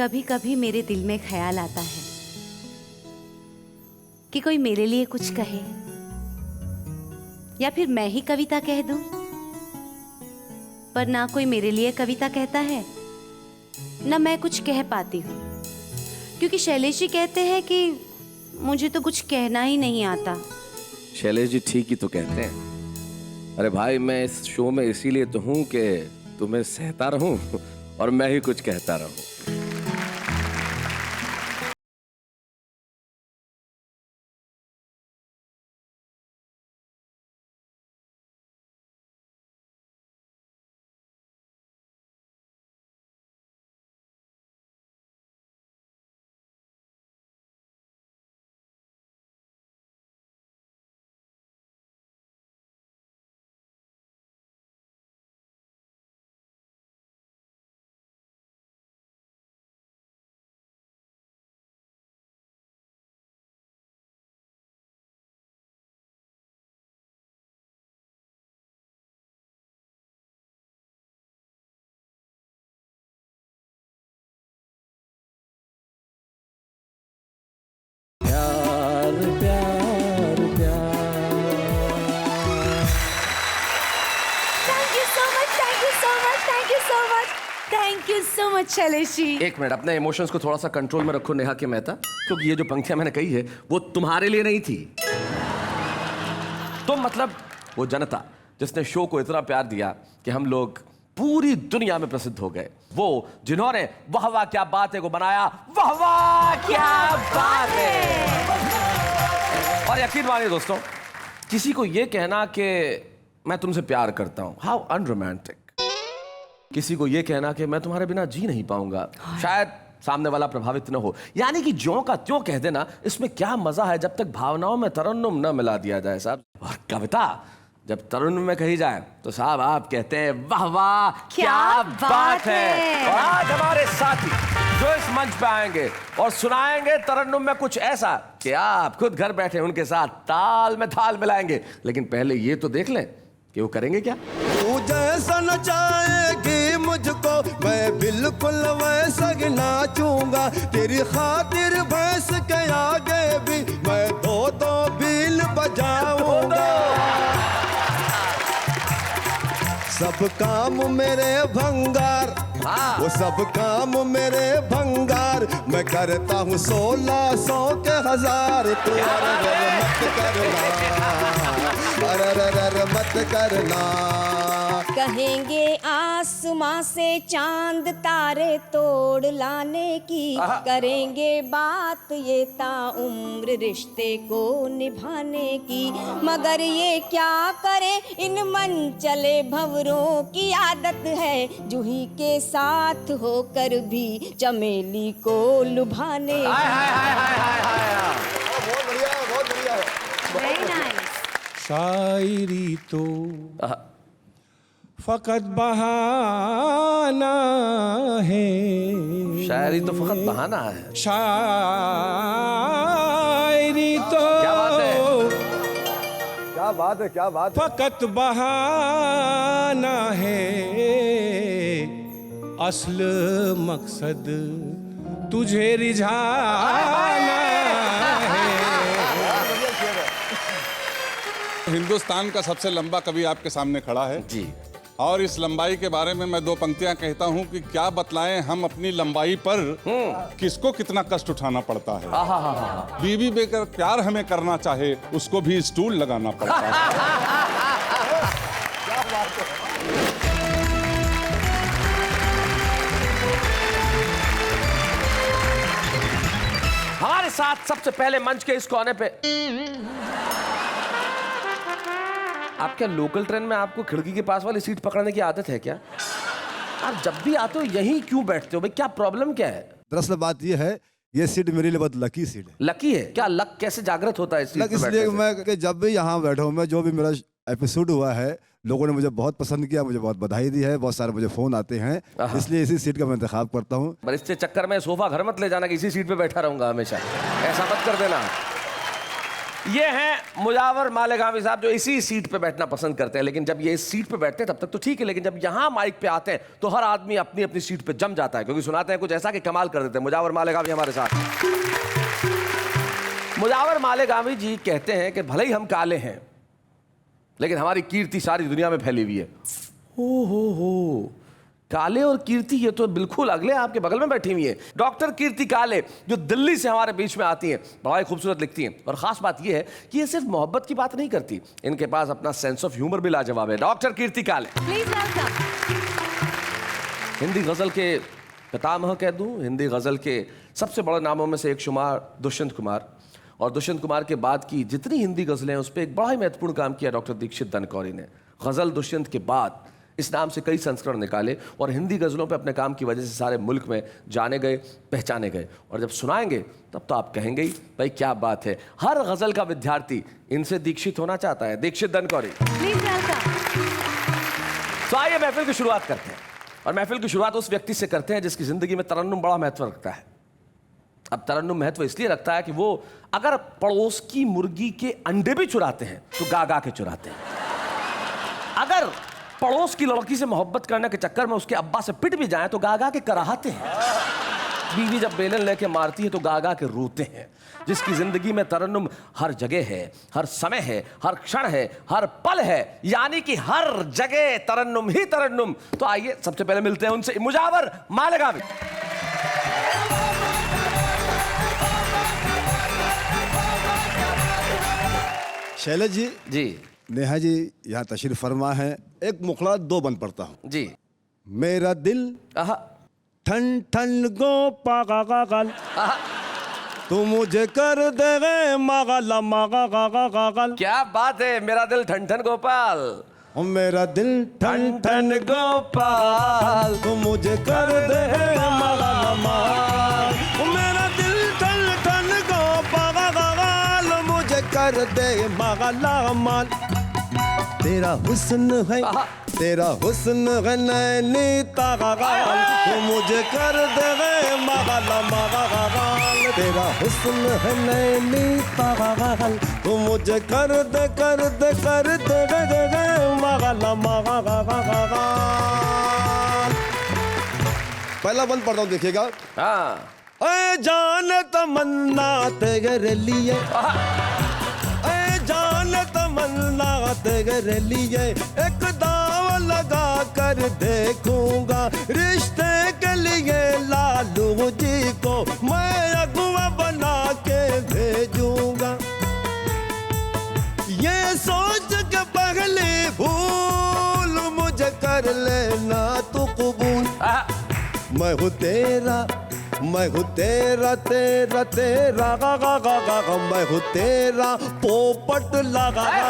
कभी कभी मेरे दिल में ख्याल आता है कि कोई मेरे लिए कुछ कहे या फिर मैं ही कविता कह दूं, पर ना कोई मेरे लिए कविता कहता है ना मैं कुछ कह पाती हूँ, क्योंकि शैलेश जी कहते हैं कि मुझे तो कुछ कहना ही नहीं आता। शैलेश जी ठीक ही तो कहते हैं। अरे भाई, मैं इस शो में इसीलिए तो हूँ कि तुम्हें सहता रहूं और मैं ही कुछ कहता रहूं। प्यार प्यार प्यार। Thank you so much, thank you so much, thank you so much, thank you so much Shailesh ji. एक मिनट, अपने इमोशंस को थोड़ा सा कंट्रोल में रखो नेहा के मेहता, क्योंकि ये जो पंक्तियां मैंने कही है वो तुम्हारे लिए नहीं थी। तुम मतलब वो जनता जिसने शो को इतना प्यार दिया कि हम लोग पूरी दुनिया में प्रसिद्ध हो गए, वो जिन्होंने वाह वाह क्या बात है को बनाया वाह वाह क्या बात है। और यकीन मानिए दोस्तों, किसी को ये कहना कि मैं तुमसे प्यार करता हूं, हाउ अनरोमांटिक। किसी को ये कहना कि मैं तुम्हारे बिना जी नहीं पाऊंगा, शायद सामने वाला प्रभावित न हो। यानी कि ज्यों का त्यों कह देना, इसमें क्या मजा है जब तक भावनाओं में तरन्नुम न मिला दिया जाए साहब। और कविता जब तरन्नुम में कही जाए तो साहब आप कहते हैं वाह वाह क्या बात है। और आज हमारे साथी जो इस मंच पे आएंगे और सुनाएंगे तरन्नुम में कुछ ऐसा कि आप खुद घर बैठे उनके साथ ताल में ताल मिलाएंगे। लेकिन पहले ये तो देख लें कि वो करेंगे क्या। तू जैसा नचाएगी मुझको मैं बिल्कुल वैसा ही नाचूंगा, तेरी खातिर भैंस के आगे भी मैं दो दो बील बजाऊंगा। सब काम मेरे भंगार, वो सब काम मेरे भंगार, मैं करता हूँ 1600 के 1000। तू मत करना, मत करना। कहेंगे आसमां से चांद तारे तोड़ लाने की, करेंगे बात ये ताउम्र रिश्ते को निभाने की, मगर ये क्या करे इन मन चले भंवरों की आदत है, जूही के साथ होकर भी चमेली को लुभाने। बहुत बढ़िया, बहुत बढ़िया है। Very nice. शायरी तो फकत बहाना है, शायरी तो फकत बहाना है। शायरी तो क्या बात है, क्या बात है, क्या बात है। फकत बहाना है, असल मकसद तुझे रिझाना है। हिंदुस्तान का सबसे लंबा कवि आपके सामने खड़ा है जी, और इस लंबाई के बारे में मैं दो पंक्तियां कहता हूं कि क्या बतलाएं हम अपनी लंबाई पर किसको कितना कष्ट उठाना पड़ता है। बीवी बेकर प्यार हमें करना चाहे उसको भी स्टूल लगाना पड़ता है। हमारे साथ सबसे पहले मंच के इस कोने पे आप क्या लोकल ट्रेन में आपको खिड़की के पास वाली सीट पकड़ने की आदत है क्या? आप जब भी आते हो यहीं क्यों बैठते हो भाई, क्या प्रॉब्लम क्या है? दरअसल बात यह है, ये सीट मेरे लिए बहुत लकी सीट है। लकी है क्या? लक कैसे जागृत होता है इस सीट लक पे इसलिए बैठने से? मैं कि जब भी यहाँ बैठा हूँ मैं, जो भी मेरा एपिसोड हुआ है, लोगों ने मुझे बहुत पसंद किया, मुझे बहुत बधाई दी है, बहुत सारे मुझे फोन आते हैं, इसलिए इसी सीट का मैं इंतखाब करता हूँ। पर इससे चक्कर में सोफा घर मत ले जाना कि इसी सीट पे बैठा रहूंगा हमेशा, ऐसा मत कर देना। ये हैं मुजावर मालेगामी साहब, जो इसी सीट पे बैठना पसंद करते हैं। लेकिन जब ये इस सीट पे बैठते हैं तब तक तो ठीक है, लेकिन जब यहाँ माइक पे आते हैं तो हर आदमी अपनी अपनी सीट पे जम जाता है, क्योंकि सुनाते हैं कुछ ऐसा कि कमाल कर देते हैं। मुजावर मालेगामी हमारे साथ। मुजावर मालेगामी जी कहते हैं कि भले ही हम काले हैं लेकिन हमारी कीर्ति सारी दुनिया में फैली हुई है। हो काले और कीर्ति, ये तो बिल्कुल अगले आपके बगल में बैठी हुई है। डॉक्टर कीर्ति काले जो दिल्ली से हमारे बीच में आती हैं, बड़ा ही खूबसूरत लिखती हैं, और खास बात ये है कि ये सिर्फ मोहब्बत की बात नहीं करती, इनके पास अपना सेंस ऑफ ह्यूमर भी लाजवाब है। डॉक्टर कीर्ति काले, प्लीज वेलकम। हिंदी गजल के पितामह कह दूं, हिंदी गजल के सबसे बड़े नामों में से एक शुमार दुष्यंत कुमार, और दुष्यंत कुमार के बाद की जितनी हिंदी गजलें हैं उस पर एक बड़ा ही महत्वपूर्ण काम किया डॉक्टर दीक्षित दनकौरी ने। गजल दुष्यंत के बाद इस नाम से कई संस्करण निकाले और हिंदी गजलों पे अपने काम की वजह से सारे मुल्क में जाने गए, पहचाने गए, और जब सुनाएंगे तब तो आप कहेंगे ही भाई क्या बात है। हर गजल का विद्यार्थी इनसे दीक्षित होना चाहता है। Dixit Dankauri, please welcome. तो आइए महफिल की शुरुआत करते हैं, और महफिल की शुरुआत उस व्यक्ति से करते हैं जिसकी जिंदगी में तरन्नुम बड़ा महत्व रखता है। अब तरन्नुम महत्व इसलिए रखता है कि वो अगर पड़ोस की मुर्गी के अंडे भी चुराते हैं तो गा गा के चुराते हैं। अगर पड़ोस की लड़की से मोहब्बत करने के चक्कर में उसके अब्बा से पिट भी जाए तो गा गा के कराहते हैं। बीवी जब बेलन लेके मारती है तो गा गा के रोते हैं। जिसकी जिंदगी में तरन्नुम हर जगह है, हर समय है, हर क्षण है, हर पल है, यानी कि हर जगह तरन्नुम ही तरन्नुम। तो आइए सबसे पहले मिलते हैं उनसे, मुजावर मालेगामी। शैलेश जी, जी नेहा जी यहाँ तशरीफ फरमा है। एक मुखड़ा दो बंद पढ़ता हूँ। जी। मेरा दिल आहा, ठन ठन गो पागा गागल, आहा, तू मुझे कर दे गए मागला मागा गागा गागल। क्या बात है। मेरा दिल ठन ठन गोपाल, ओ मेरा दिल ठन ठन गोपाल, तू मुझे कर दे मागला माग। ओ मेरा दिल ठन ठन गो पागा गागल, मुझे कर दे मागला माल। तेरा हुस्न है, तेरा हुस्न है नैनी तागा गाल, तू मुझे कर दे गए मागला मागा गागल। तेरा हुस्न है नैनी तागा गाल, तू मुझे कर दे कर दे कर दे गए मागला मागा गागा गागल। पहला बंद पढ़ता हूँ, देखिएगा। हाँ, ऐ जान तमन्ना तेरे लिए, ऐ जान तमन्ना तेरे लिए, एक दाव लगा कर देखूंगा। रिश्ते के लिए लालू जी को मैं अगुआ बना के भेजूंगा। ये सोच के पहले भूल मुझे कर लेना तू कबूल। मैं हूँ तेरा, मैं हूँ तेरा तेरा तेरा गा गा गा गा गा। मैं हूँ तेरा पोपट लगा गा।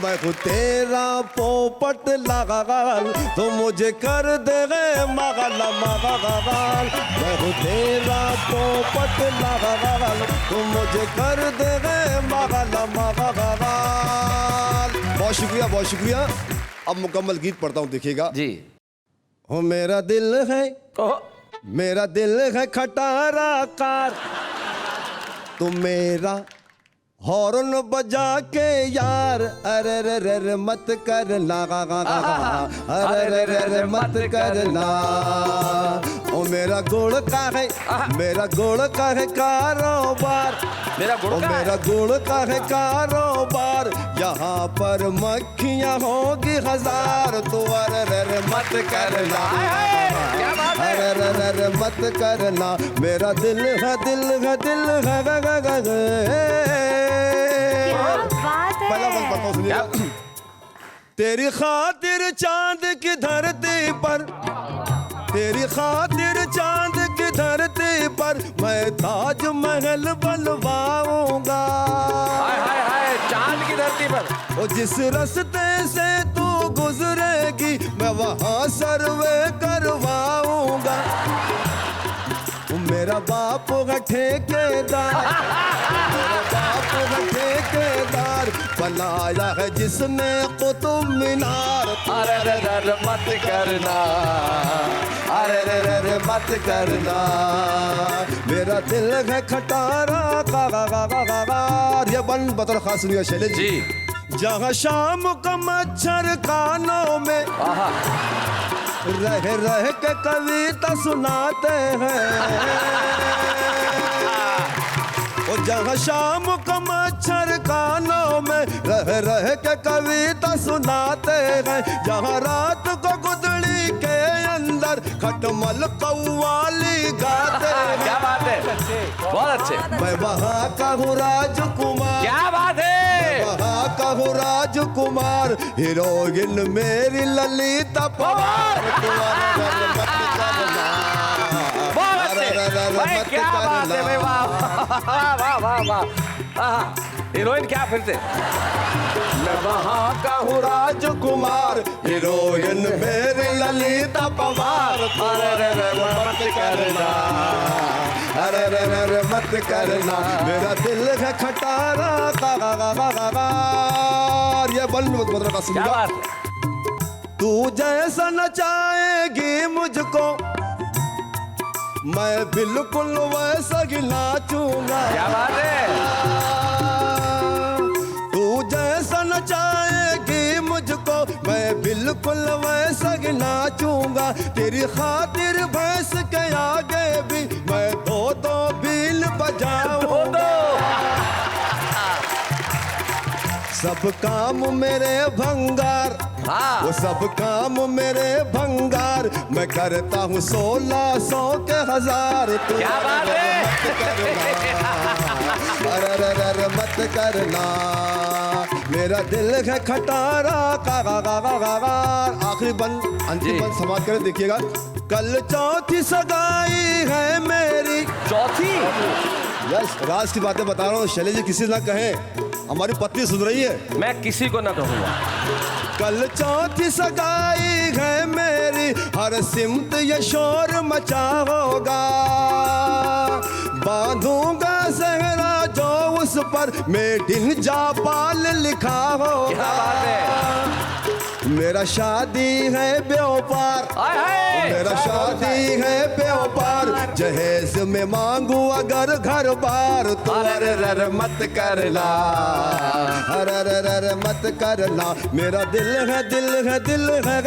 मैं हूँ तेरा पोपट लगा गाल, तो मुझे कर दे गए मागला मागा गाल। मैं हूँ तेरा पोपट लगा गाल, तो मुझे कर दे गए मागला मागा गाल। बहुत शुक्रिया, बहुत शुक्रिया। अब मुकम्मल गीत पढ़ता हूँ, देखिएगा जी। हो मेरा दिल है, ओहो, मेरा दिल है खटारा कार, तू मेरा हॉर्न बजा के यार, अरे रे रे रे मत करना गा गा गा गा, अरे रे रे रे मत करना। ओ मेरा गुड़ का है, मेरा गुड़ का है कारोबार, मेरा गुड़ का है। मेरा गुड़ का है कारोबार। यहाँ पर मक्खियाँ होगी हजार, तो अरे रे रे मत करना, क्या बात है। अरे रे रे रे मत करना। मेरा दिल है, दिल है, दिल है गा गा गा गा। क्या बात पहला बंद है। पढ़ता हूँ, सुनिएगा। तेरी खातिर चांद की धरती पर, तेरी खातिर चांद की धरती पर मैं ताजमहल बनवाऊंगा। हाय हाय हाय, चांद की धरती पर। ओ जिस रास्ते से तू गुजरेगी मैं वहाँ सर्वे करवाऊंगा। मेरा बाप है ठेकेदार, मेरा बाप है ठेकेदार, बना बनाया है जिसने कुतुब मीनार। अरे रे रे रे मत करना, अरे रे रे रे मत करना। मेरा दिल है खटारा का ये बन बतौर खास सुनिए शैलेश जी। जहाँ शाम का मच्छर कानों में आहा, रह रह के कविता सुनाते हैं। और जहाँ शाम का मच्छर कानों में रह रह के कविता सुनाते हैं। जहाँ रात को गुदड़ी के अंदर खटमल कव्वाली गाते हैं। क्या बात है, बहुत अच्छे। मैं वहाँ का हूँ राजकुमार, क्या बात है, वहाँ का हूँ राजकुमार, हीरोइन मेरी ललिता पवार। बहुत अच्छे भाई, क्या बात है भाई, वाह वाह वाह वाह वाह। हीरोइन क्या फिर से? मैं वहाँ का हूँ राजकुमार, हीरोइन मेरी ललिता पवार। अरे रे रे रे मत करना, अरे रे रे रे मत करना। मेरा दिल है खटारा का ये बन मतलब का क्या सुनिएगा। बात है? तू जैसा नचाएगी मुझको मैं बिल्कुल वैसा ही नाचूंगा। क्या बात है? तू जैसा नचाएगी मुझको मैं बिल्कुल वैसा ही नाचूंगा। तेरी खातिर भैंस के आगे भी मैं दो दो बील बजाऊंगा। सब काम मेरे भंगार, हाँ। वो सब काम मेरे भंगार। मैं करता हूँ 1600 के 1000। क्या बात है? अरे रे रे रे मत करना। मेरा दिल है खटारा का आखिरी बंद अंतिम जी। बंद समाप्त करें। देखिएगा, कल चौथी सगाई है मेरी। चौथी? यस, राज की बातें बता रहा हूँ शैलेश जी, किसी ना कहें हमारी पत्नी सुन रही है। मैं किसी को ना कहूँगा। कल चौथी सगाई है मेरी, हर सिमत ये शोर मचा होगा। बांधूंगा सहरा जो उस पर मेड इन जापाल लिखा होगा। क्या बात है? मेरा शादी है व्यापार, हाय हाय, मेरा शादी है व्यापार। जहेज में मांगू अगर घर बार तो अरे रे रे मत करना, अरे रे रे रे मत करना। मेरा दिल है दिल है दिल है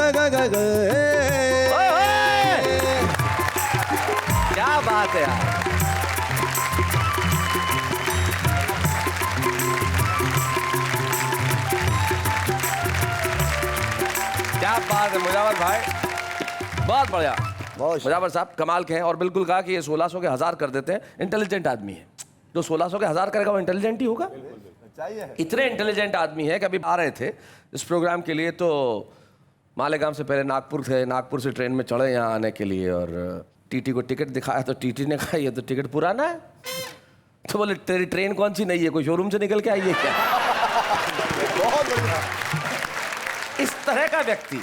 ओए होए! क्या बात है यार। क्या बात है मुजावर भाई, बहुत बढ़िया। मुजावर साहब कमाल के हैं और बिल्कुल कहा कि ये 1600 के 1000 कर देते हैं। इंटेलिजेंट आदमी है जो 1600 के 1000 करेगा, वो इंटेलिजेंट ही होगा। इतने इंटेलिजेंट आदमी है कि अभी आ रहे थे इस प्रोग्राम के लिए तो मालेगांव से पहले नागपुर थे, नागपुर से ट्रेन में चढ़े यहाँ आने के लिए और टीटी को टिकट दिखाया तो टीटी ने कहा ये तो टिकट पुराना है। तो बोले तेरी ट्रेन कौन सी नई है, कोई शोरूम से निकल के आई है क्या? बहुत बढ़िया। इस तरह का व्यक्ति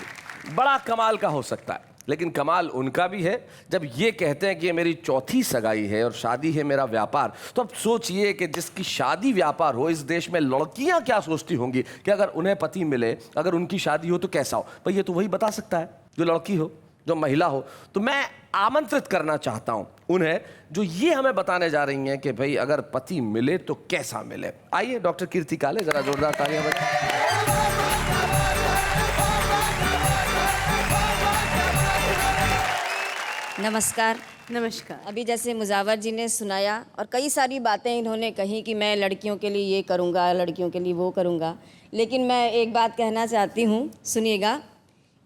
बड़ा कमाल का हो सकता है, लेकिन कमाल उनका भी है जब ये कहते हैं कि ये मेरी चौथी सगाई है और शादी है मेरा व्यापार। तो अब सोचिए कि जिसकी शादी व्यापार हो, इस देश में लड़कियां क्या सोचती होंगी कि अगर उन्हें पति मिले, अगर उनकी शादी हो तो कैसा हो। भाई ये तो वही बता सकता है जो लड़की हो, जो महिला हो। तो मैं आमंत्रित करना चाहता हूं उन्हें जो ये हमें बताने जा रही हैं कि भाई अगर पति मिले तो कैसा मिले। आइए डॉक्टर कीर्ति काले, जरा जोरदार तालियां बजाएं। नमस्कार। नमस्कार। अभी जैसे मुजावर जी ने सुनाया और कई सारी बातें इन्होंने कही कि मैं लड़कियों के लिए ये करूँगा, लड़कियों के लिए वो करूँगा, लेकिन मैं एक बात कहना चाहती हूँ, सुनिएगा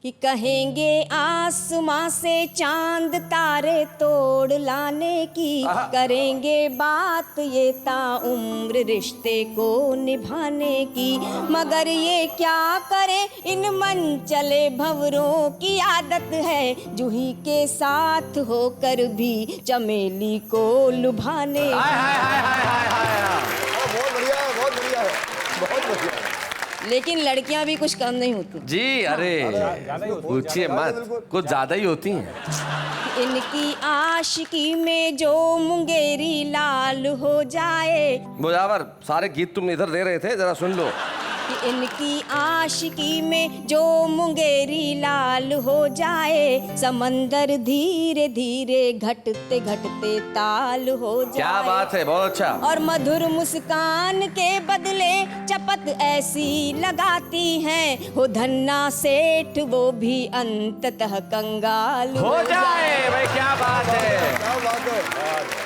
कि कहेंगे आसमां से चांद तारे तोड़ लाने की, करेंगे बात ये ताउम्र रिश्ते को निभाने की, मगर ये क्या करें इन मन चले भंवरों की आदत है, जूही के साथ होकर भी चमेली को लुभाने की। बहुत बढ़िया है, बहुत बढ़िया है, बहुत बढ़िया है। लेकिन लड़कियां भी कुछ कम नहीं होती जी। अरे पूछिए मत, कुछ ज्यादा ही होती हैं। इनकी आशिकी में जो मुंगेरी लाल हो जाए। मुजावर सारे गीत तुम इधर दे रहे थे, जरा सुन लो। कि इनकी आशिकी में जो मुंगेरी लाल हो जाए, समंदर धीरे धीरे घटते घटते ताल हो जाए। क्या बात है, बहुत अच्छा। और मधुर मुस्कान के बदले चपत ऐसी लगाती हैं, हो धन्ना सेठ वो भी अंततः कंगाल हो जाए भाई, क्या बात है। क्या बात है,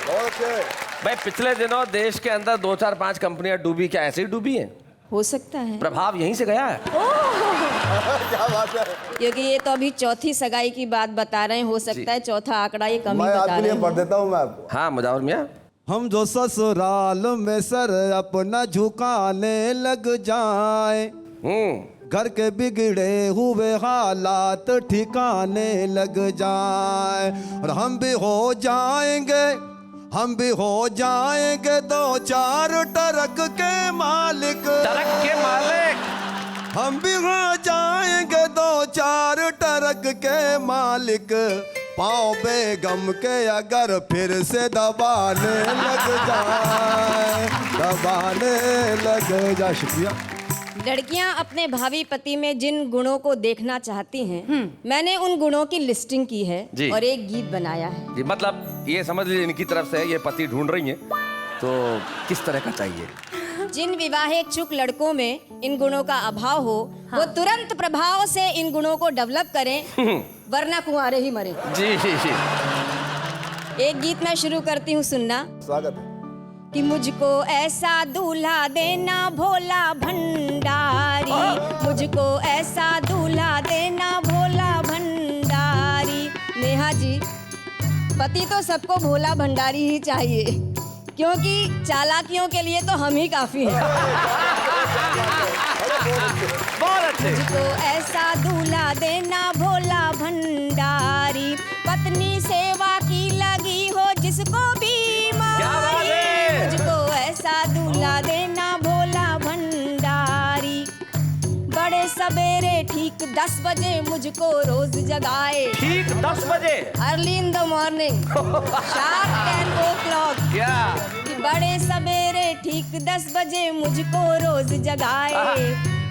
बहुत अच्छे। भाई पिछले दिनों देश के अंदर 2 4 5 कंपनियां डूबी, क्या ऐसे ही डूबी हैं? हो सकता है, प्रभाव यहीं से गया है। क्या बात है। क्योंकि ये तो अभी चौथी सगाई की बात बता रहे हैं, हो सकता है चौथा आंकड़ा ये कम ही मैं बता आपके रहे लिए हैं। पढ़ देता हूँ मैं आपको। हाँ मुजावर मियाँ। हम जो ससुराल में सर अपना झुकाने लग जाए, घर के बिगड़े हुए हालात ठिकाने लग जाए, और हम भी हो जाएंगे 2 4 ट्रक के मालिक। ट्रक के मालिक। हम भी हो जाएंगे 2 4 ट्रक के मालिक, पाँव बेगम के अगर फिर से दबाने लग जाए। शुक्रिया। लड़कियां अपने भावी पति में जिन गुणों को देखना चाहती हैं, मैंने उन गुणों की लिस्टिंग की है जी। और एक गीत बनाया है। जी, मतलब ये समझ लीजिए इनकी तरफ से ये पति ढूंढ रही हैं, तो किस तरह का चाहिए? जिन विवाहेच्छुक लड़कों में इन गुणों का अभाव हो, वो तुरंत प्रभाव से इन गुणों को डेवलप करें, वरना कुंवारे ही मरे। जी जी जी। एक गीत मैं शुरू करती हूँ, सुनना। स्वागत है। कि मुझको ऐसा दूल्हा देना भोला भंडारी, मुझको ऐसा दूल्हा देना भोला भंडारी। नेहा जी, पति तो सबको भोला भंडारी ही चाहिए, क्योंकि चालाकियों के लिए तो हम ही काफी हैं। बहुत अच्छे। मुझको ऐसा दूल्हा देना भोला भंडारी, पत्नी सेवा की लगी हो जिसको क्या बात बीमारी। है? मुझको ऐसा दूल्हा देना भोला भंडारी, बड़े सवेरे ठीक 10 बजे मुझको रोज जगाए। ठीक 10 बजे। Early in the morning, sharp 10 o'clock। क्या? बड़े सवेरे ठीक 10 बजे मुझको रोज जगाए,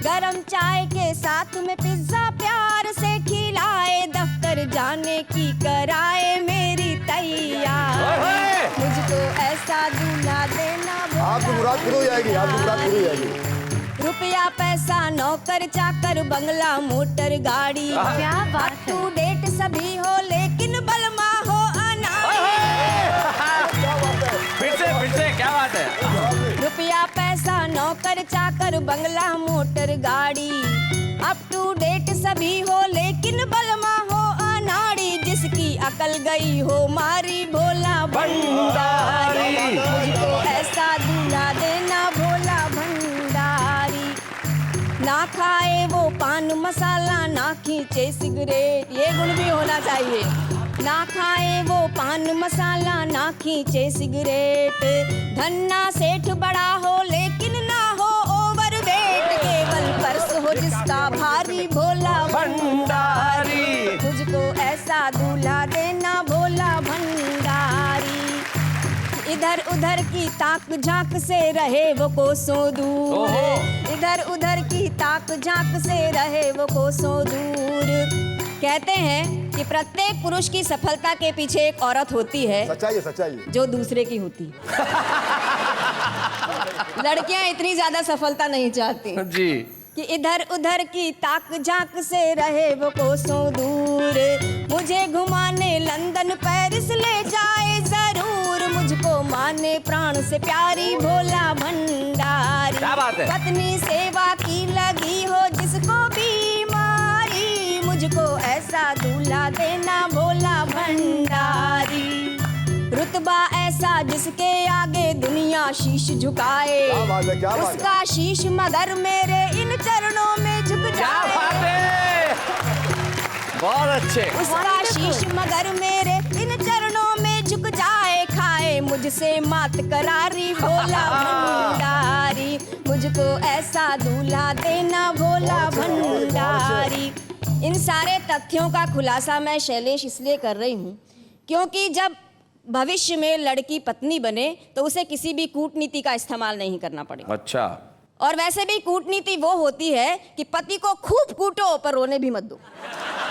गरम चाय के साथ में पिज्जा प्यार से खिलाए, दफ्तर जाने की कराए मेरी तैयार। मुझको ऐसा दूल्हा देना आपकी मुराद पूरी हो जाएगी, आपकी मुराद पूरी हो जाएगी। रुपया पैसा नौकर चाकर बंगला मोटर गाड़ी, क्या बात है। टू डेट सभी हो लेकिन बलमा हो अनाड़ी। फिर से क्या बात है? रुपया पैसा नौकर चाकर बंगला मोटर गाड़ी, अप टू डेट सभी हो लेकिन बलमा हो अनाड़ी, जिसकी अकल गई हो मारी भोला भंडारी। मुझको ऐसा दूल्हा देना भोला भंडारी, ना खाए वो पान मसाला ना खींचे सिगरेट, ये गुण भी होना चाहिए। ना खाए वो पान मसाला ना खींचे सिगरेट, धन्ना सेठ बड़ा हो लेकिन ना हो ओवरवेट, केवल पर्स हो जिसका भारी भोला भंडारी। मुझको ऐसा दूल्हा देना भोला भंडारी, इधर उधर की ताक झांक से रहे वो कोसों दूर, इधर उधर की ताक झांक से रहे वो कोसों दूर। कहते हैं कि प्रत्येक पुरुष की सफलता के पीछे एक औरत होती है, सच्चाई है, सच्चाई है। जो दूसरे की होती है। लड़कियां इतनी ज्यादा सफलता नहीं चाहती जी। कि इधर उधर की ताक झांक से रहे वो कोसों दूर, मुझे घुमाने लंदन पेरिस ले जाए जरूर, मुझको माने प्राण से प्यारी भोला भंडारी। क्या बात है? पत्नी सेवा की लगी हो जिसको बीमारी, मुझको ऐसा दूल्हा देना भोला भंडारी। रुतबा ऐसा जिसके आगे दुनिया शीश झुकाए, क्या बात है, क्या बात है। उसका शीश मगर मेरे इन चरणों में झुक क्या बात जाए, है? बहुत अच्छे। उसका शीश मगर मेरे इन चरणों में झुक जाए, खाए मुझसे मात करारी भोला भंडारी। मुझको ऐसा दूल्हा देना भोला भंडारी। इन सारे तथ्यों का खुलासा मैं शैलेश इसलिए कर रही हूँ क्योंकि जब भविष्य में लड़की पत्नी बने तो उसे किसी भी कूटनीति का इस्तेमाल नहीं करना पड़ेगा। अच्छा। और वैसे भी कूटनीति वो होती है कि पति को खूब कूटो पर रोने भी मत दो।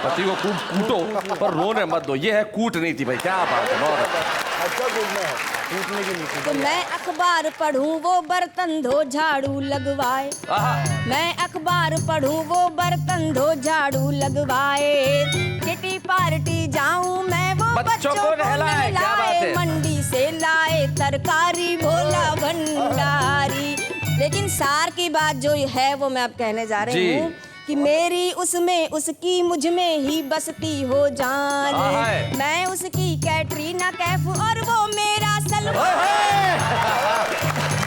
पति को खूब कूटो पर रोने मत दो, ये है कूटनीति भाई। क्या बात है, बहुत अच्छा कूटना है, कूटने की नीति। तो मैं अखबार पढ़ूं वो बर्तन धो झाड़ू लगवाए, मैं अखबार पढ़ूं वो बर्तन धो झाड़ू लगवाए, किटी पार्टी जाऊं मैं वो बच्चों को नहलाए। क्या बात है? मंडी से लाए तरकारी भोला भंडारी। लेकिन सार की बात जो है वो मैं अब कहने जा रही हूँ कि मेरी उसमें उसकी मुझ में ही बसती हो जान, मैं उसकी कैटरीना कैफ और वो मेरा सलमान।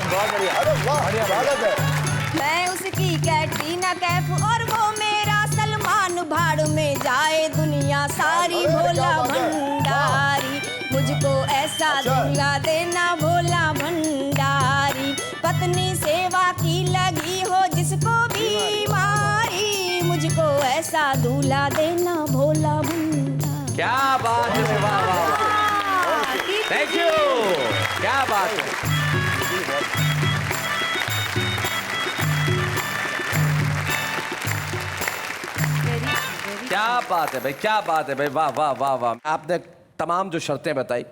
बहुत बढ़िया, अरे वाह, स्वागत है। मैं उसकी कैटरीना कैफ और वो मेरा सलमान, भाड़ में जाए दुनिया सारी भोला भंडारी, मुझको ऐसा दूल्हा देना भोला भंडारी, पत्नी सेवा की लगी हो जिसको बीमारी, मुझको ऐसा दूल्हा देना भोला भंडारी। क्या बात है, वाह वाह वाह, थैंक यू, क्या बात है। क्या बात है भाई, क्या बात है भाई, वाह वाह वाह वाह। आपने तमाम जो शर्तें बताई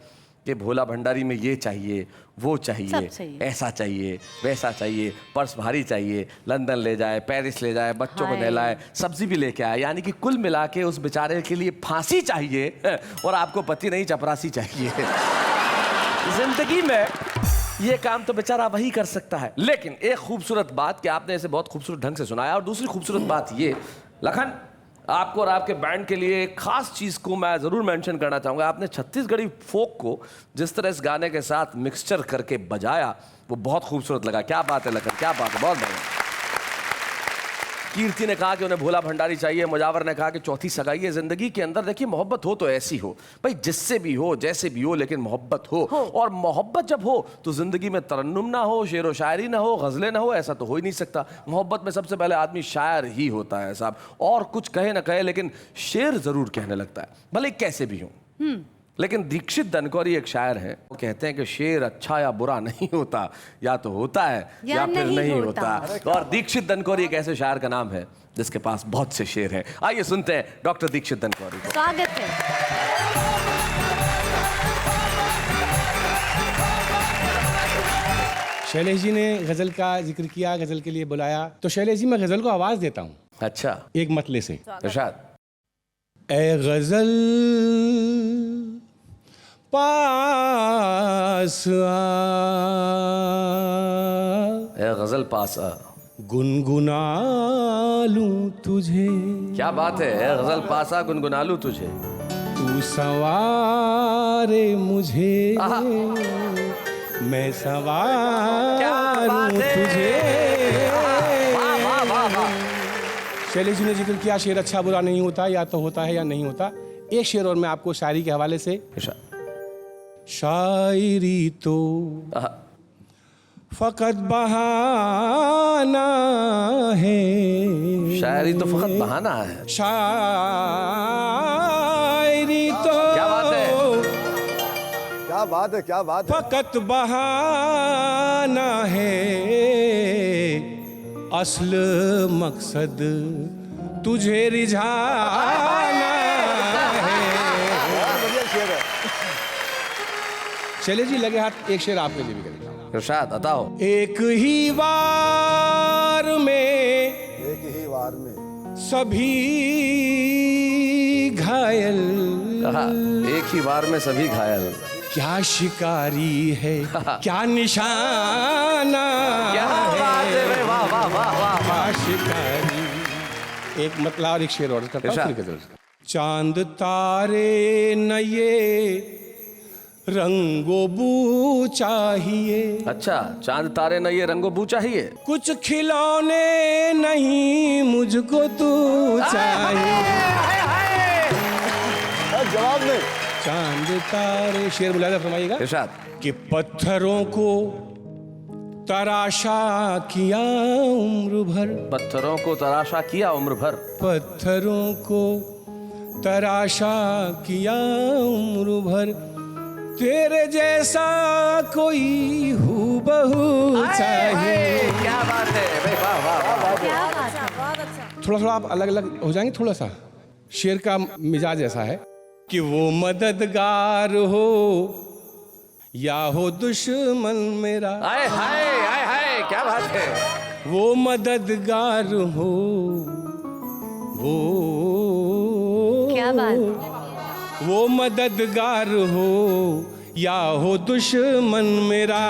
कि भोला भंडारी में ये चाहिए, वो चाहिए, ऐसा चाहिए, वैसा चाहिए, पर्स भारी चाहिए, लंदन ले जाए, पेरिस ले जाए, बच्चों को नहलाए, सब्जी भी लेके आए, यानी कि कुल मिला के उस बेचारे के लिए फांसी चाहिए और आपको पति नहीं चपरासी चाहिए। जिंदगी में ये काम तो बेचारा वही कर सकता है। लेकिन एक खूबसूरत बात कि आपने इसे बहुत खूबसूरत ढंग से सुनाया, और दूसरी खूबसूरत बात ये, लखन आपको और आपके बैंड के लिए एक खास चीज़ को मैं ज़रूर मेंशन करना चाहूँगा। आपने छत्तीसगढ़ी फोक को जिस तरह इस गाने के साथ मिक्सचर करके बजाया, वो बहुत खूबसूरत लगा। क्या बात है लखन, क्या बात है, बहुत बढ़िया। कीर्ति ने कहा कि उन्हें भोला भंडारी चाहिए, मुजावर ने कहा कि चौथी सगाई है। जिंदगी के अंदर देखिए, मोहब्बत हो तो ऐसी हो भाई, जिससे भी हो, जैसे भी हो, लेकिन मोहब्बत हो। और मोहब्बत जब हो तो जिंदगी में तरन्नुम ना हो, शेर व शायरी ना हो, गजलें ना हो, ऐसा तो हो ही नहीं सकता। मोहब्बत में सबसे पहले आदमी शायर ही होता है साहब, और कुछ कहे ना कहे लेकिन शेर जरूर कहने लगता है, भले कैसे भी हो। लेकिन दीक्षित दनकौरी एक शायर है, वो कहते हैं कि शेर अच्छा या बुरा नहीं होता, या तो होता है या फिर नहीं होता। और दीक्षित दनकौरी एक ऐसे शायर का नाम है जिसके पास बहुत से शेर हैं। आइए सुनते हैं डॉक्टर दीक्षित दनकौरी को। स्वागत है। शैलेश जी ने गजल का जिक्र किया, गजल के लिए बुलाया, तो शैलेश जी मैं गजल को आवाज देता हूँ अच्छा, एक मतले से। इरशाद। ए गजल पास आ, ए गजल पास आ, गुनगुना लूं तुझे। क्या बात है, ए गजल पास आ, गुनगुना लूं तुझे। तू सवारे मुझे, मैं सवारूं तुझे। शैलेश जी ने जिक्र किया शेर अच्छा बुरा नहीं होता, या तो होता है या नहीं होता। एक शेर और मैं आपको शायरी के हवाले से। शायरी तो फकत बहाना है, शायरी तो फकत बहाना है। शायरी तो क्या बात है, क्या बात है, क्या बात है। फकत बहाना है, असल मकसद तुझे रिझाना है। बढ़िया शेर है। शैलेश जी लगे हाथ, एक शेर आपके लिए भी करेंगे। इरशाद बताओ। एक ही वार में, एक ही वार में सभी घायल। कहा एक ही बार में सभी घायल। क्या शिकारी है, क्या निशाना क्या बात है, वाह वाह वाह वाह। क्या शिकारी। एक मतला और एक शेर और करता हूं, फिर गजल। चांद तारे न ये रंगो बू चाहिए। अच्छा, चांद तारे न ये रंगो बू चाहिए। कुछ खिलौने नहीं मुझको तू चाहिए। जवाब नहीं। चांद तारे, शेर मुलायदा फरमाइएगा। इरशाद। कि पत्थरों को तराशा किया उम्र भर, पत्थरों को तराशा किया उम्र भर। पत्थरों को तराशा किया उम्र भर, तेरे जैसा कोई हूबहू चाहिए। क्या बात है भाई, वाह वाह वाह। क्या बात है। थोड़ा थोड़ा आप अलग अलग हो जाएंगे। थोड़ा सा शेर का मिजाज ऐसा है कि वो मददगार हो या हो दुश्मन मेरा, हाय हाय हाय हाय, क्या बात है। वो मददगार हो, वो क्या बात। वो मददगार हो या हो दुश्मन मेरा,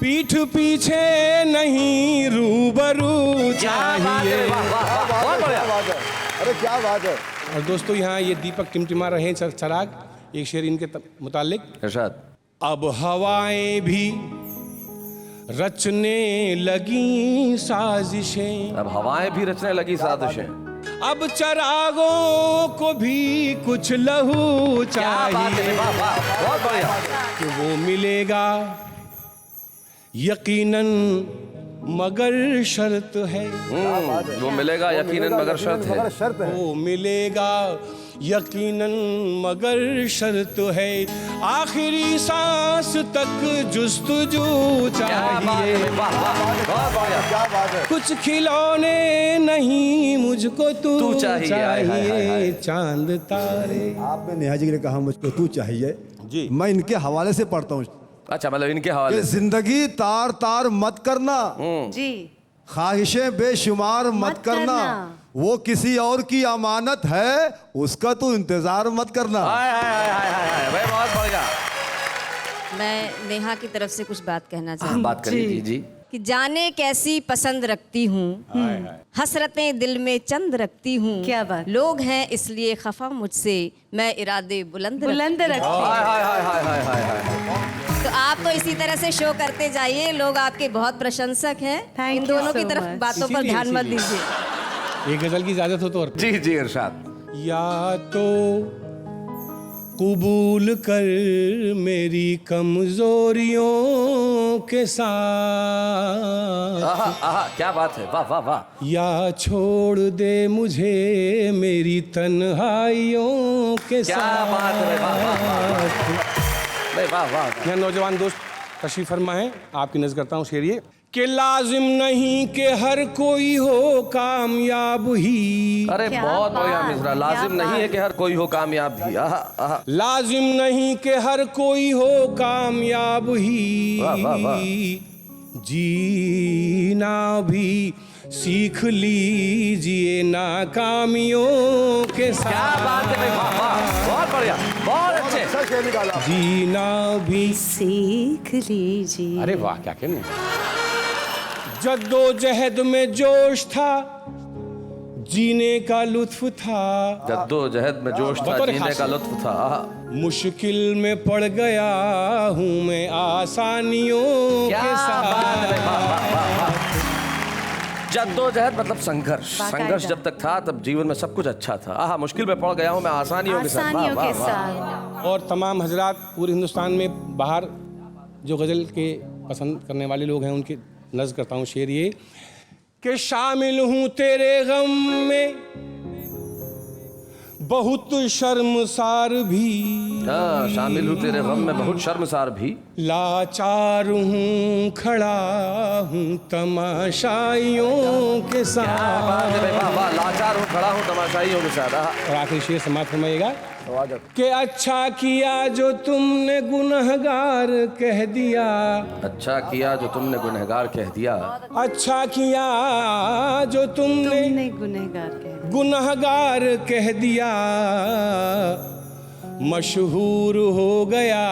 पीठ पीछे नहीं रूबरू चाहिए। बहुत बढ़िया। अरे क्या बात है। और दोस्तों यहाँ ये दीपक टिमटिमा रहे हैं चराग, एक शेर इनके मुतालिक। इरशाद। अब हवाएं भी रचने लगी साजिशें, अब हवाएं भी रचने लगी साजिशें। अब चरागों को भी कुछ लहू चाहिए। वाह वाह, बहुत बढ़िया। कि वो मिलेगा यकीनन मगर शर्त है, वो मिलेगा यकीनन मगर शर्त है। वो मिलेगा यकीनन मगर शर्त है, आखिरी सांस तक जुस्तजू क्या बात चाहिए। है, वाह वाह, बहुत बढ़िया। क्या बात है। कुछ खिलौने नहीं मुझको तू चाहिए। हाय, हाय, हाय, हाय। चाहिए। चांद तारे। आपने नेहा जी ने कहा मुझको तू चाहिए जी। मैं इनके हवाले से पढ़ता हूँ अच्छा, मतलब इनके कि हवाले से। जिंदगी तार तार मत करना, जी। ख्वाहिशें बेशुमार मत करना, वो किसी और की अमानत है, उसका तू इंतजार मत करना। हाय हाय हाय हाय हाय हाय, भाई बहुत बढ़िया। मैं नेहा की तरफ से कुछ बात कहना चाहती हूँ बात करिए जी जी। कि जाने कैसी पसंद रखती हूँ, हसरतें दिल में चंद रखती हूँ। क्या बात। लोग हैं इसलिए खफा मुझसे, मैं इरादे बुलंद बुलंद रखती रखते। हाय हाय हाय हाय हाय हाय हाय। तो आप तो इसी तरह से शो करते जाइए, लोग आपके बहुत प्रशंसक हैं। Thank इन you दोनों so की तरफ much. बातों पर इसीलिए- ध्यान मत इसीलिए। दीजिए। एक गजल की इजाजत हो तो और जी जी इरशाद। या तो कबूल कर मेरी कमजोरियों के साथ, आहा आहा, क्या बात है, वाह वाह वाह। या छोड़ दे मुझे मेरी तन्हाइयों के क्या साथ। बात है, वाह वाह वाह। नहीं, वाह वाह। यहाँ नौजवान दोस्त तशरीफ फरमा है, आपकी नज़र करता हूँ शेर ये कि लाजिम नहीं कि हर कोई हो कामयाब ही, अरे क्या बहुत बढ़िया बात, मिसरा। क्या लाजिम नहीं है बात। कि हर कोई हो कामयाब भी। आहा आहा। लाजिम नहीं कि हर कोई हो कामयाब ही, वाह, वाह, वाह। जीना भी सीख लीजिए नाकामियों के साथ। क्या बात है भाई, वाह वाह, बहुत बढ़िया, बहुत अच्छे। अच्छा शेर निकाला। जीना भी। सीख लीजिए। अरे वाह, क्या कहने। जद्दोजहद में जोश था, जीने का लुत्फ था, जद्दोजहद में जोश था, बतौर जीने खास। का लुत्फ था। आहा। मुश्किल में पड़ गया हूँ मैं आसानियों क्या के बात है, वाह वाह वाह साथ। वाह। जद्दोजहद मतलब संघर्ष। बाकायदा। संघर्ष जब तक था तब जीवन में सब कुछ अच्छा था। आहा, मुश्किल में पड़ गया हूँ मैं आसानियों के साथ। वाह आसानियों वाह के वाह। साथ। और तमाम हजरात पूरे हिंदुस्तान में बाहर जो गज़ल के पसंद करने वाले लोग हैं उनकी नज़र करता हूँ शेर ये कि शामिल हूँ तेरे गम में बहुत शर्मसार भी, हाँ, शामिल हूँ तेरे गम में बहुत शर्मसार भी, लाचार हूँ खड़ा हूँ तमाशाइयों के क्या बात है भाई, साथ। वाह वाह। लाचार हूँ, खड़ा हूँ तमाशाइयों के साथ। आहा। और आखिरी शेर समाप्त फरमाइएगा कि अच्छा किया जो तुमने गुनहगार कह दिया, अच्छा किया जो तुमने गुनहगार कह दिया। अच्छा किया जो तुमने तुमने गुनहगार कह। गुनहगार कह दिया, मशहूर हो गया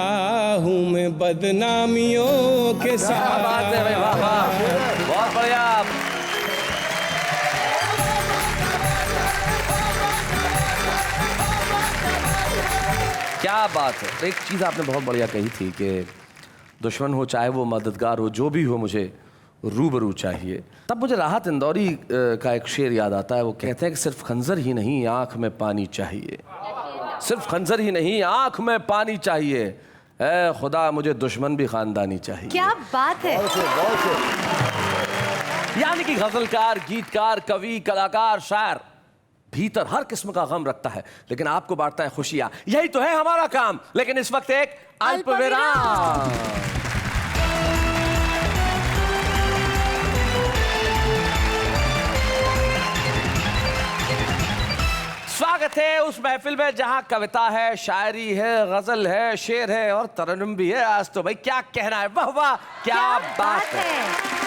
हूँ मैं बदनामियों के क्या बात है भाई, वाह साथ। वाह, बहुत बढ़िया। क्या बात है। एक चीज़ आपने बहुत बढ़िया कही थी कि दुश्मन हो चाहे वो मददगार हो, जो भी हो मुझे रूबरू चाहिए। तब मुझे राहत इंदौरी का एक शेर याद आता है। वो कहते हैं कि सिर्फ खंजर ही नहीं आंख में पानी चाहिए, सिर्फ खंजर ही नहीं आंख में पानी चाहिए, ऐ खुदा मुझे दुश्मन भी खानदानी चाहिए। क्या बात है। यानी कि गजलकार, गीतकार, कवि, कलाकार, शायर भीतर हर किस्म का गम रखता है, लेकिन आपको बांटता है खुशियां। यही तो है हमारा काम। लेकिन इस वक्त एक अल्प विराम। स्वागत है उस महफिल में जहां कविता है, शायरी है, गजल है, शेर है और तरन्नुम भी है। आज तो भाई क्या कहना है, वाह वाह क्या बात है।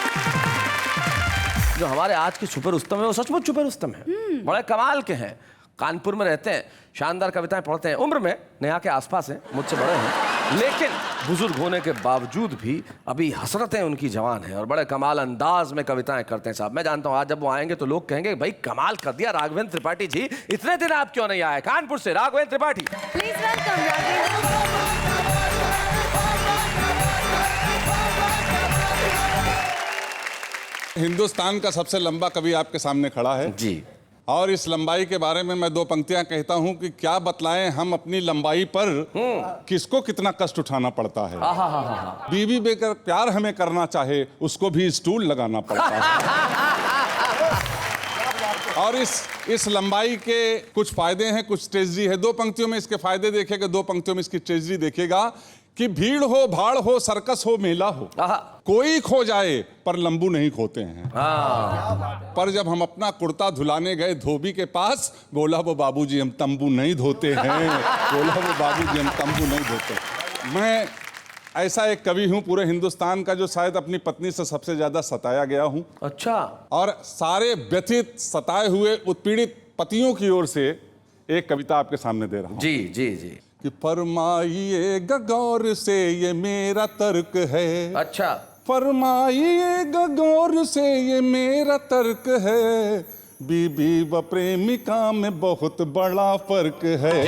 जो हमारे आज के छुपे रुस्तम है वो सचमुच छुपे रुस्तम है, बड़े कमाल के हैं। कानपुर में रहते हैं, शानदार कविताएं पढ़ते हैं, उम्र में नेहा के आसपास हैं, मुझसे बड़े हैं, लेकिन बुजुर्ग होने के बावजूद भी अभी हसरतें उनकी जवान हैं और बड़े कमाल अंदाज में कविताएं करते हैं साहब। मैं जानता हूं आज जब वो आएंगे तो लोग कहेंगे भाई कमाल कर दिया राघवेंद्र त्रिपाठी जी, इतने दिन आप क्यों नहीं आए। कानपुर से राघवेंद्र त्रिपाठी, प्लीज वेलकम राघवेंद्र। हिंदुस्तान का सबसे लंबा कवि आपके सामने खड़ा है जी, और इस लंबाई के बारे में मैं दो पंक्तियां कहता हूं कि क्या बतलाएं हम अपनी लंबाई पर किसको कितना कष्ट उठाना पड़ता है। बीवी बेकर प्यार हमें करना चाहे उसको भी स्टूल लगाना पड़ता है। और इस लंबाई के कुछ फायदे हैं, कुछ ट्रेजरी है। दो पंक्तियों में इसके फायदे देखेगा, दो पंक्तियों में इसकी ट्रेजरी देखेगा कि भीड़ हो, भाड़ हो, सर्कस हो, मेला हो, कोई खो जाए पर लंबू नहीं खोते हैं। पर जब हम अपना कुर्ता धुलाने गए धोबी के पास, बोला वो बाबूजी हम तंबू नहीं धोते हैं। बोला वो बाबूजी हम तंबू नहीं धोते। मैं ऐसा एक कवि हूं पूरे हिंदुस्तान का जो शायद अपनी पत्नी से सबसे ज्यादा सताया गया हूं। अच्छा। और सारे व्यथित, सताए हुए, उत्पीड़ित पतियों की ओर से एक कविता आपके सामने दे रहा हूं। जी जी जी। कि फरमाइएगा गौर से ये मेरा तर्क है। अच्छा। फरमाइएगा गौर से ये मेरा तर्क है, बीबी व प्रेमिका में बहुत बड़ा फर्क है।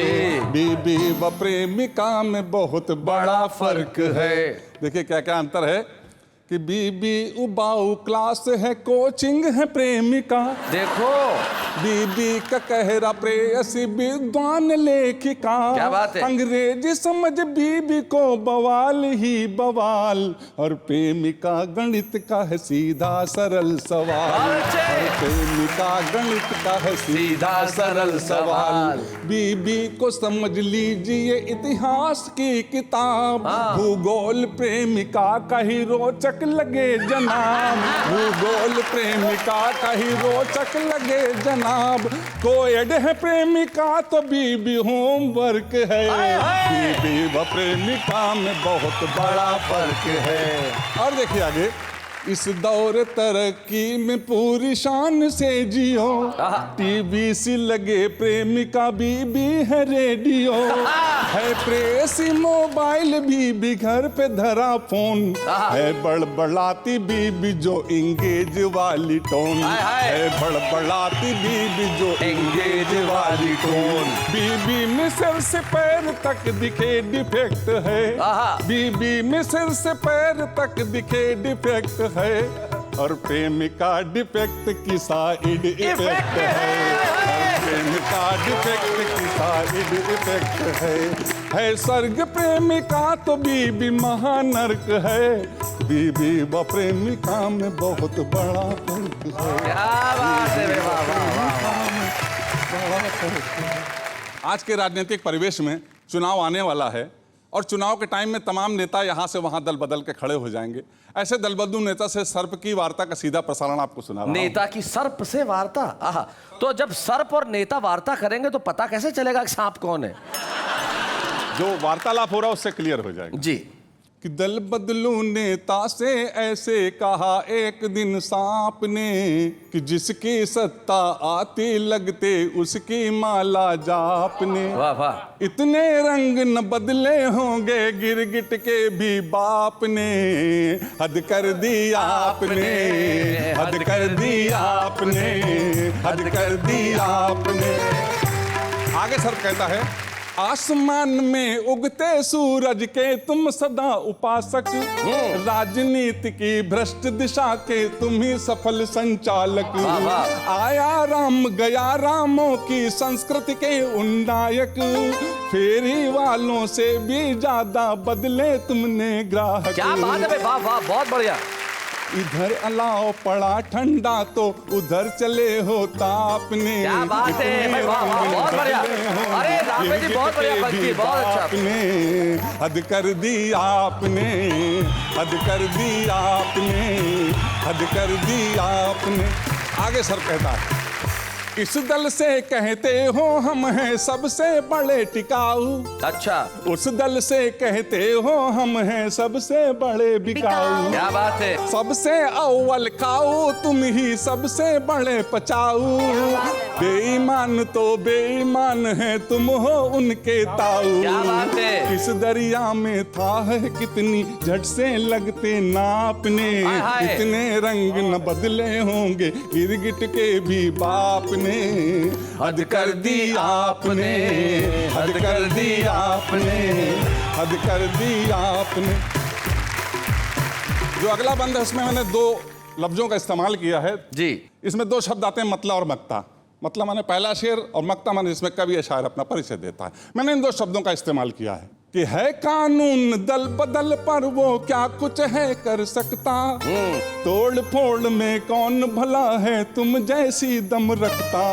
बीबी व प्रेमिका में बहुत बड़ा फर्क है। देखिए क्या क्या अंतर है कि बीबी उबाऊ क्लास है, कोचिंग है प्रेमिका। देखो बीबी का कहरा प्रेयसी विद्वान लेखिका। क्या बात है। अंग्रेजी समझ बीबी को बवाल ही बवाल, और प्रेमिका गणित का है सीधा सरल सवाल। और प्रेमिका गणित का है सीधा सरल सवाल। बीबी को समझ लीजिए इतिहास की किताब, भूगोल प्रेमिका का ही रोचक लगे जनाब। भूगोल प्रेमिका का ही रोचक लगे जनाब। कोएड है प्रेमिका तो बीबी होमवर्क है। बीबी व प्रेमिका में बहुत बड़ा फर्क है। और देखिए आगे, इस दौर तरक्की में पूरी शान से जियो, टीवी सी लगे प्रेमिका बीबी है रेडियो, है प्रेसी मोबाइल बीबी घर पे धरा फोन, है बड़बड़ाती बीबी जो इंगेज वाली टोन, है बड़बड़ाती बीबी जो इंगेज वाली टोन। बीबी में सिर से पैर तक दिखे डिफेक्ट है, बीबी में सिर से पैर तक दिखे डिफेक्ट है, और प्रेमिका डिफेक्ट की साइड इफेक्ट है। और प्रेमिका डिफेक्ट की साइड इफेक्ट है स्वर्ग प्रेमिका तो बीबी महानर्क है। बीबी व प्रेमिका में बहुत बड़ा फर्क है। क्या बात है, आज के राजनीतिक परिवेश में चुनाव आने वाला है, और चुनाव के टाइम में तमाम नेता यहाँ से वहाँ दल बदल के खड़े हो जाएंगे। ऐसे दलबदलू नेता से सर्प की वार्ता का सीधा प्रसारण आपको सुना रहा हूं। नेता की सर्प से वार्ता। आहा, तो जब सर्प और नेता वार्ता करेंगे तो पता कैसे चलेगा कि सांप कौन है? जो वार्तालाप हो रहा है उससे क्लियर हो जाएगा जी। कि दल बदलू नेता से ऐसे कहा एक दिन सांप ने, कि जिसकी सत्ता आती लगते उसकी माला जापने। वाह वाह। इतने रंग न बदले होंगे गिरगिट के भी बाप ने, हद कर दी आपने, हद कर दी आपने, हद कर दी आपने। आगे सर कहता है, आसमान में उगते सूरज के तुम सदा उपासक, राजनीति की भ्रष्ट दिशा के तुम ही सफल संचालक। आया राम गया रामों की संस्कृति के उन्नायक, फेरी वालों से भी ज्यादा बदले तुमने ग्राहक। क्या बात है, वाह वाह, बहुत बढ़िया। इधर अलाव पड़ा ठंडा तो उधर चले हो तापने। क्या बात है भाई, वाह वाह, बहुत बढ़िया। अरे राघवेंद्र जी बहुत बढ़िया पंक्ति, बहुत अच्छा। आपने हद कर दी आपने, हद कर दी आपने, हद कर दी आपने। आगे सर कहता है, इस दल से कहते हो हम हैं सबसे बड़े टिकाऊ। अच्छा, उस दल से कहते हो हम हैं सबसे बड़े बिकाऊ। क्या बात है। सबसे अव्वल खाओ तुम ही सबसे बड़े पचाऊ। बेईमान तो बेईमान है तुम हो उनके ताऊ। क्या बात है। इस दरिया में था है कितनी झट से लगते नापने। हाय हाय। इतने रंग न बदले होंगे गिरगिट के भी बाप ने। हद कर दी आपने, हद कर दी आपने, हद कर दी आपने। जो अगला बंद है उसमें मैंने 2 लफ्जों का इस्तेमाल किया है जी। इसमें 2 शब्द आते हैं मतला और मक्ता। मतला माने पहला शेर और मक्ता माने जिसमें कवि या शायर अपना परिचय देता है। मैंने इन 2 शब्दों का इस्तेमाल किया है कि है कानून दल बदल पर वो क्या कुछ है कर सकता। तोड़ फोड़ में कौन भला है तुम जैसी दम रखता।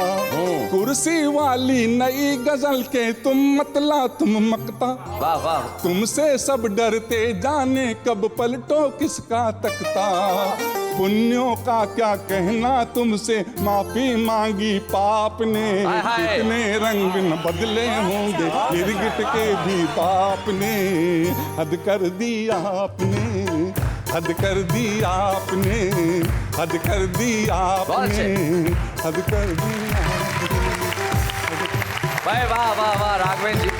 कुर्सी वाली नई गजल के तुम मतला तुम मकता। वाह वाह। तुमसे सब डरते जाने कब पलटो किसका तख्ता। पुण्यों का क्या कहना तुमसे माफी मांगी पाप ने। हाय हाय। इतने रंग न बदले होंगे गिरगिट के भी बाप ने। हद कर दी आपने, हद कर दी आपने, हद कर दी आपने, हद कर दी आपने। भाई वाह वाह वाह राघवेंद्र जी।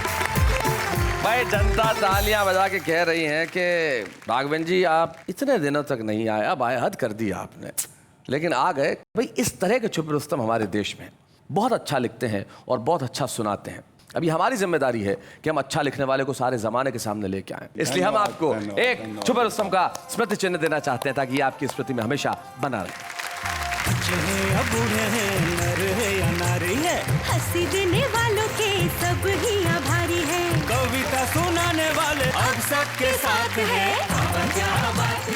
भाई जनता तालियां बजा के कह रही हैं कि राघवेंद्र जी आप इतने दिनों तक नहीं आए, अब आए, हद कर दी आपने, लेकिन आ गए। भाई इस तरह के छुपे रुस्तम हमारे देश में बहुत अच्छा लिखते हैं और बहुत अच्छा सुनाते हैं। अभी हमारी जिम्मेदारी है कि हम अच्छा लिखने वाले को सारे जमाने के सामने लेके आए। इसलिए हम आपको एक छुपे रुस्तम का स्मृति चिन्ह देना चाहते हैं ताकि ये आपकी स्मृति में हमेशा बना रहे। बूढ़े हैं, नर है या नारी है, हंसी देने वालों के सब ही आभारी है। कविता सुनाने वाले अब सबके साथ है।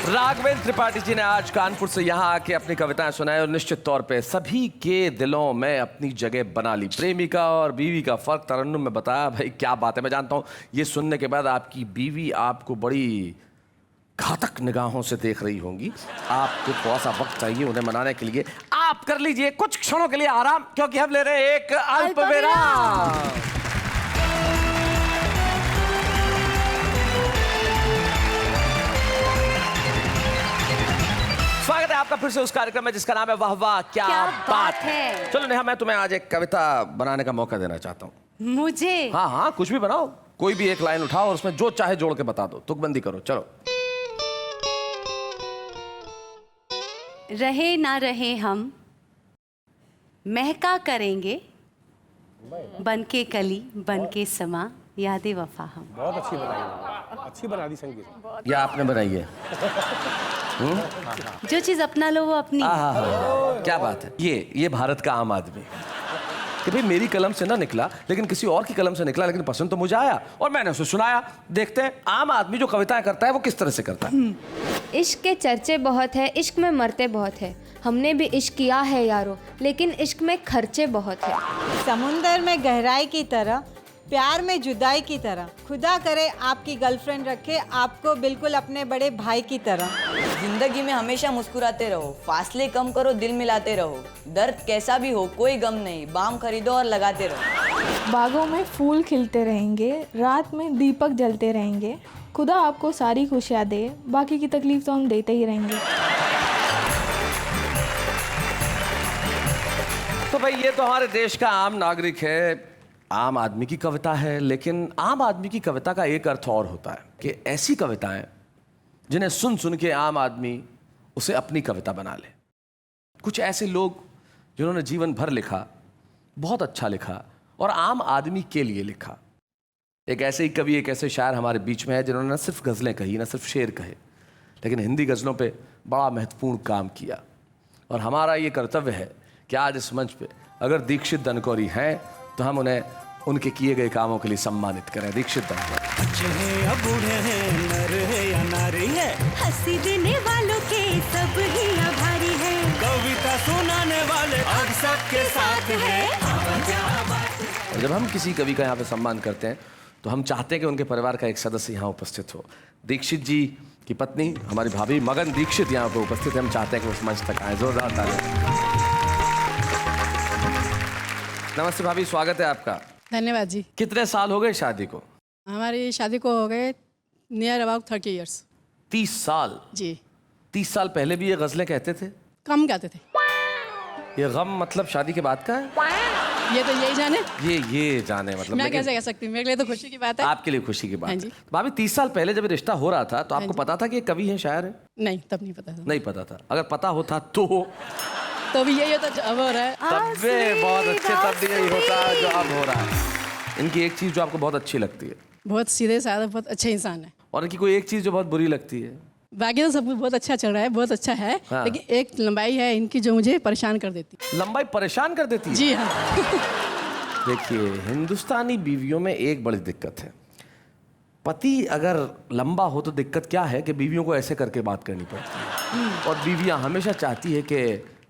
राघवेंद्र त्रिपाठी जी ने आज कानपुर से यहाँ आके अपनी कविताएं सुनाई और निश्चित तौर पे सभी के दिलों में अपनी जगह बना ली। प्रेमिका और बीवी का फर्क तरन्नुम में बताया। भाई क्या बात है। मैं जानता हूँ ये सुनने के बाद आपकी बीवी आपको बड़ी घातक निगाहों से देख रही होंगी। आपको थोड़ा सा वक्त चाहिए उन्हें मनाने के लिए। आप कर लीजिए कुछ क्षणों के लिए आराम, क्योंकि हम ले रहे हैं एक अल्प विराम। स्वागत है आपका फिर से उस कार्यक्रम में जिसका नाम है वाह वाह क्या बात है। चलो नेहा, मैं तुम्हें आज एक कविता बनाने का मौका देना चाहता हूँ। मुझे? हाँ हाँ, कुछ भी बनाओ, कोई भी एक लाइन उठाओ और उसमें जो चाहे जोड़ के बता दो। तुकबंदी करो। चलो। रहे ना रहे हम महका करेंगे, बनके कली बनके समा यादें वफा हम। बहुत अच्छी बनाई, अच्छी बना दी संगीत। या आपने बनाई है? जो चीज अपना लो वो अपनी। क्या बात है। ये भारत का आम आदमी कि भाई मेरी कलम से ना निकला लेकिन किसी और की कलम से निकला, लेकिन पसंद तो मुझे आया और मैंने उसे सुनाया। देखते हैं आम आदमी जो कविताएं करता है वो किस तरह से करता है। इश्क के चर्चे बहुत है, इश्क में मरते बहुत है। हमने भी इश्क किया है यारो, लेकिन इश्क में खर्चे बहुत है। समुंदर में गहराई की तरह, प्यार में जुदाई की तरह। खुदा करे आपकी गर्लफ्रेंड रखे आपको बिल्कुल अपने बड़े भाई की तरह। जिंदगी में हमेशा मुस्कुराते रहो, फासले कम करो, दिल मिलाते रहो। दर्द कैसा भी हो कोई गम नहीं, बाम खरीदो और लगाते रहो। बागों में फूल खिलते रहेंगे, रात में दीपक जलते रहेंगे। खुदा आपको सारी खुशियाँ दे, बाकी की तकलीफ तो हम देते ही रहेंगे। तो भाई ये तो हमारे देश का आम नागरिक है, आम आदमी की कविता है। लेकिन आम आदमी की कविता का एक अर्थ और होता है कि ऐसी कविताएं जिन्हें सुन सुन के आम आदमी उसे अपनी कविता बना ले। कुछ ऐसे लोग जिन्होंने जीवन भर लिखा, बहुत अच्छा लिखा और आम आदमी के लिए लिखा। एक ऐसे ही कवि, एक ऐसे शायर हमारे बीच में है जिन्होंने न सिर्फ गज़लें कही, न सिर्फ शेर कहे, लेकिन हिंदी गज़लों पे बड़ा महत्वपूर्ण काम किया। और हमारा ये कर्तव्य है कि आज इस मंच पे अगर दीक्षित दनकौरी हैं तो हम उन्हें उनके किए गए कामों के लिए सम्मानित करें। दीक्षित दनकौर। बच्चे हैं या बूढ़े हैं, नर है या नारी है, हंसी देने वालों के सब ही आभारी है, कविता सुनाने वाले अब सबके साथ है। और जब हम किसी कवि का यहाँ पे सम्मान करते हैं तो हम चाहते हैं कि उनके परिवार का एक सदस्य यहाँ उपस्थित हो। दीक्षित जी की पत्नी हमारी भाभी मगन दीक्षित यहाँ पे उपस्थित है। हम चाहते हैं कि उस मंच तक आए। जोरदार तालियां। नमस्ते भाभी, स्वागत है आपका। धन्यवाद जी। कितने साल हो गए शादी को? हमारी शादी को हो गए नियर अबाउट 30 ईयर्स। 30 साल? जी। 30 साल पहले भी ये गजलें कहते थे? कम कहते थे। ये गम मतलब शादी के बाद का है? ये तो यही जाने। ये जाने मतलब। मैं कैसे कह सकती हूँ, मेरे लिए तो खुशी की बात है। आपके लिए खुशी की बात हाँ है। जी। भाभी 30 साल पहले जब रिश्ता हो रहा था तो आपको पता था कि ये कवि है, शायर है? नहीं, तब नहीं पता था। नहीं पता था। अगर पता होता तो भी यही होता जो अब हो रहा है। तब भी बहुत अच्छे, तब भी यही होता जो अब हो रहा है। इनकी एक चीज जो आपको बहुत अच्छी लगती है? बहुत सीधे साधा, बहुत अच्छे इंसान है। और इनकी कोई एक चीज जो बहुत बुरी लगती है? बाकी तो सब कुछ बहुत अच्छा चल रहा है, बहुत अच्छा है। हाँ। लेकिन एक लंबाई है इनकी जो मुझे परेशान कर देती है। लंबाई परेशान कर देती है? जी हाँ। देखिए, हिंदुस्तानी बीवियों में एक बड़ी दिक्कत है। पति अगर लंबा हो तो दिक्कत क्या है कि बीवियों को ऐसे करके बात करनी पड़ती है। और बीवियां हमेशा चाहती है कि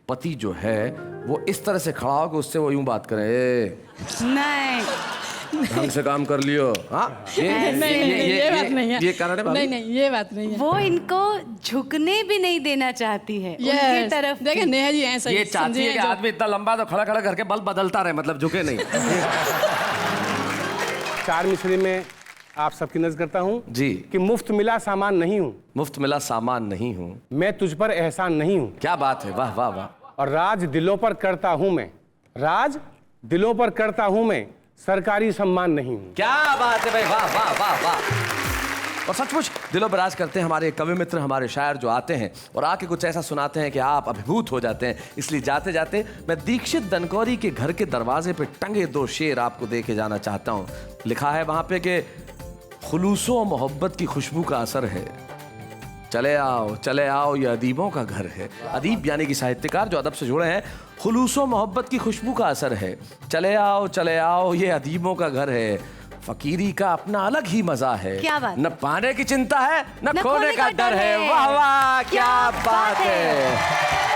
पति जो है वो इस तरह से खड़ा हो कि उससे वो यूं बात करे, नहीं ढंग से काम कर लियो। हाँ, ये बात नहीं है। ये कारण है भाभी? नहीं, ये बात नहीं है। वो इनको झुकने भी नहीं देना चाहती है उनकी तरफ। देखिए नेहा जी ऐसा ये चाहती है कि आदमी इतना लंबा तो खड़ा खड़ा करके बल बदलता रहे, मतलब झुके नहीं। चार मिसरे में आप सबकी नजर करता हूँ जी कि मुफ्त मिला सामान नहीं हूँ, मुफ्त मिला सामान नहीं हूँ, मैं तुझ पर एहसान नहीं हूँ। क्या बात है, वाह वाह वाह। और राज दिलों पर करता हूँ मैं, राज दिलों पर करता हूँ मैं, सरकारी सम्मान नहीं हूँ। क्या बात है भाई, वाह वाह वाह वाह। और सचमुच दिलों पर राज करते हैं हमारे कवि मित्र, हमारे शायर जो आते हैं और आके कुछ ऐसा सुनाते हैं कि आप अभिभूत हो जाते हैं। इसलिए जाते जाते मैं दीक्षित दनकौरी के घर के दरवाजे पे टंगे 2 शेर आपको दे के जाना चाहता हूँ। लिखा है वहां पे कि खुलूसो मोहब्बत की खुशबू का असर है, चले आओ ये अदीबों का घर है। अदीब यानी कि साहित्यकार जो अदब से जुड़े हैं। खुलूसो मोहब्बत की खुशबू का असर है, चले आओ ये अदीबों का घर है। फकीरी का अपना अलग ही मजा है, क्या बात? न पाने की चिंता है न खोने का डर है। वाह वाह, क्या बात है।